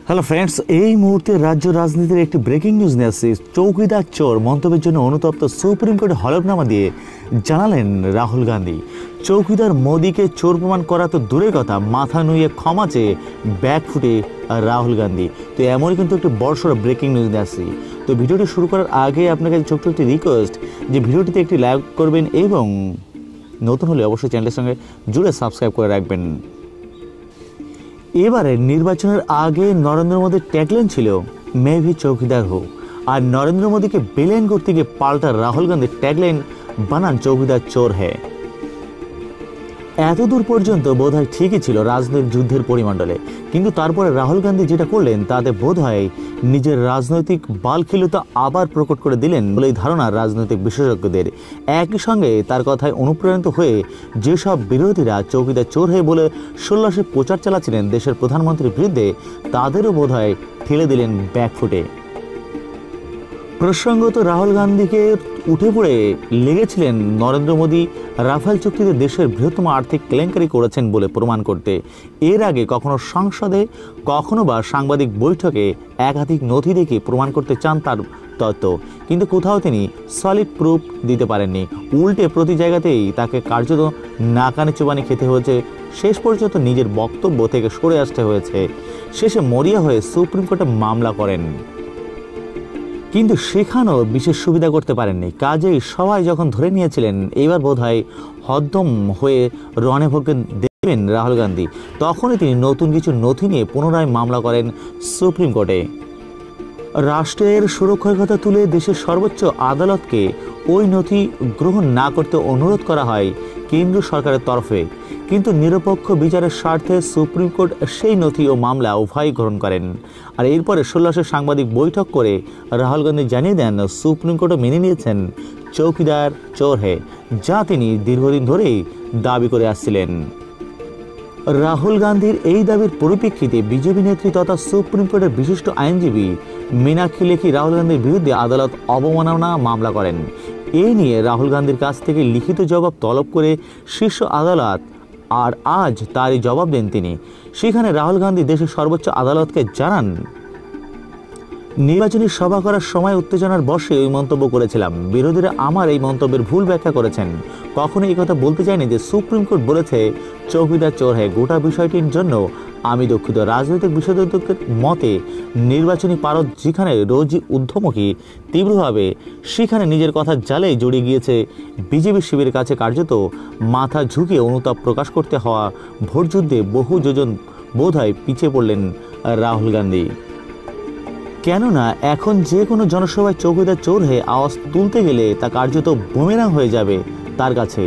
Hello friends, এই মুহূর্তে রাজ্য রাজনীতির একটি ব্রেকিং নিউজ নিয়ে আসছে। চৌকিদার চোর মন্তব্যের জন্য অনুতপ্ত সুপ্রিম কোর্টে হলফনামা দিয়ে জানালেন রাহুল গান্ধী। চৌকিদার মোদীকে চোর প্রমাণ করা তো দূরের কথা, মাথা নুয়ে ক্ষমা চেয়ে ব্যাক ফুটে রাহুল গান্ধী। তো এমনই কিন্তু একটি বড়সড় ব্রেকিং নিউজ নিয়ে আসছি। তো ভিডিওটি শুরু করার আগে আপনাকে ছোট্ট একটি রিকোয়েস্ট যে ভিডিওটিতে একটি লাইক করবেন এবং নতুন হলে অবশ্যই চ্যানেলের সঙ্গে জুড়ে সাবস্ক্রাইব করে রাখবেন। এবারে নির্বাচনের আগে নরেন্দ্র মোদীর ট্যাগলাইন ছিল মে ভি চৌকিদার হো, আর নরেন্দ্র মোদীকে বেলেন করতে গিয়ে পাল্টা রাহুল গান্ধীর ট্যাগলাইন বানান চৌকিদার চোর হ্যায়। এতদূর পর্যন্ত বোধহয় ঠিকই ছিল রাজনৈতিক যুদ্ধের পরিমণ্ডলে, কিন্তু তারপরে রাহুল গান্ধী যেটা করলেন তাতে বোধহয় নিজের রাজনৈতিক বালখিলতা আবার প্রকট করে দিলেন বলেই ধারণা রাজনৈতিক বিশেষজ্ঞদের। একই সঙ্গে তার কথায় অনুপ্রাণিত হয়ে যেসব বিরোধীরা চৌকিদার চোর হয়ে বলে সোল্লাসে প্রচার চালাচ্ছিলেন দেশের প্রধানমন্ত্রীর বিরুদ্ধে, তাদেরও বোধহয় ঠেলে দিলেন ব্যাকফুটে। প্রসঙ্গত রাহুল গান্ধীকে উঠে পড়ে লেগেছিলেন নরেন্দ্র মোদী রাফেল চুক্তিতে দেশের বৃহত্তম আর্থিক কেলেঙ্কারি করেছেন বলে প্রমাণ করতে। এর আগে কখনো সংসদে কখনো বা সাংবাদিক বৈঠকে একাধিক নথি দেখে প্রমাণ করতে চান তার তত্ত্ব, কিন্তু কোথাও তিনি সলিড প্রুফ দিতে পারেননি। উল্টে প্রতি জায়গাতেই তাকে কার্যত নাকানি চুবানি খেতে হয়েছে। শেষ পর্যন্ত নিজের বক্তব্য থেকে সরে আসতে হয়েছে। শেষে মরিয়া হয়ে সুপ্রিম কোর্টে মামলা করেন, কিন্তু সেখানেও বিশেষ সুবিধা করতে পারেননি। কাজেই সবাই যখন ধরে নিয়েছিলেন এইবার বোধহয় হদ্দম হয়ে রণে ভোগে দেবেন রাহুল গান্ধী, তখনই তিনি নতুন কিছু নথি নিয়ে পুনরায় মামলা করেন সুপ্রিম কোর্টে। রাষ্ট্রের সুরক্ষার কথা তুলে দেশের সর্বোচ্চ আদালতকে ওই নথি গ্রহণ না করতে অনুরোধ করা হয় কেন্দ্রীয় সরকারের তরফে, কিন্তু নিরপেক্ষ বিচারের স্বার্থে সুপ্রিম কোর্ট সেই নথি ও মামলা উভয়ই গ্রহণ করেন। আর এরপরে 16 সাংবাদিক বৈঠক করে রাহুল গান্ধী জানিয়ে দেন সুপ্রিম কোর্টও মেনে নিয়েছেন চৌকিদার চোর হে, যা তিনি দীর্ঘদিন ধরেই দাবি করে আসছিলেন। রাহুল গান্ধীর এই দাবির পরিপ্রেক্ষিতে বিজেপি নেত্রী তথা সুপ্রিম কোর্টের বিশিষ্ট আইনজীবী মীনাক্ষী লেখি রাহুল গান্ধীর বিরুদ্ধে আদালত অবমাননা মামলা করেন। এই নিয়ে রাহুল গান্ধীর কাছ থেকে লিখিত জবাব তলব করে শীর্ষ আদালত, আর আজ তারই জবাব দেন তিনি। সেখানে রাহুল গান্ধী দেশের সর্বোচ্চ আদালতকে জানান, নির্বাচনী সভা করার সময় উত্তেজনার বশে ওই মন্তব্য করেছিলাম। বিরোধীরা আমার এই মন্তব্যের ভুল ব্যাখ্যা করেছেন। কখনো এই কথা বলতে চাইনি যে সুপ্রিম কোর্ট বলেছে চৌকিদার চোর হ্যায়। গোটা বিষয়টির জন্য আমি দুঃখিত। রাজনৈতিক বিশেষজ্ঞদের মতে নির্বাচনী পারদ যেখানে রোজই ঊর্ধ্বমুখী তীব্রভাবে, সেখানে নিজের কথা জালেই জড়িয়ে গিয়েছে বিজেপি শিবিরের কাছে কার্যত মাথা ঝুঁকিয়ে অনুতাপ প্রকাশ করতে হওয়া ভোটযুদ্ধে বহু যোজন বোধহয় পিছিয়ে পড়লেন রাহুল গান্ধী। কেননা এখন যে কোনো জনসভায় চৌকিদার চোর হয়ে আওয়াজ তুলতে গেলে তা কার্যত বুমেরাং হয়ে যাবে তার কাছে,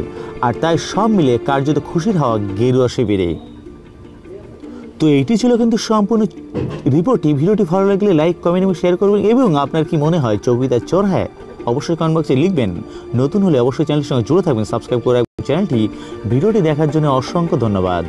আর তাই সব মিলে কার্যত খুশির হওয়া গেরুয়া শিবিরে। তো এইটি ছিল কিন্তু সম্পূর্ণ রিপোর্টটি। ভিডিওটি ভালো লাগলে লাইক, কমেন্ট এবং শেয়ার করবেন, এবং আপনার কি মনে হয় চৌকিদার চোর হ্যায় অবশ্যই কমেন্ট বক্সে লিখবেন। নতুন হলে অবশ্যই চ্যানেলের সঙ্গে জুড়ে থাকবেন, সাবস্ক্রাইব করে রাখবেন চ্যানেলটি। ভিডিওটি দেখার জন্য অসংখ্য ধন্যবাদ।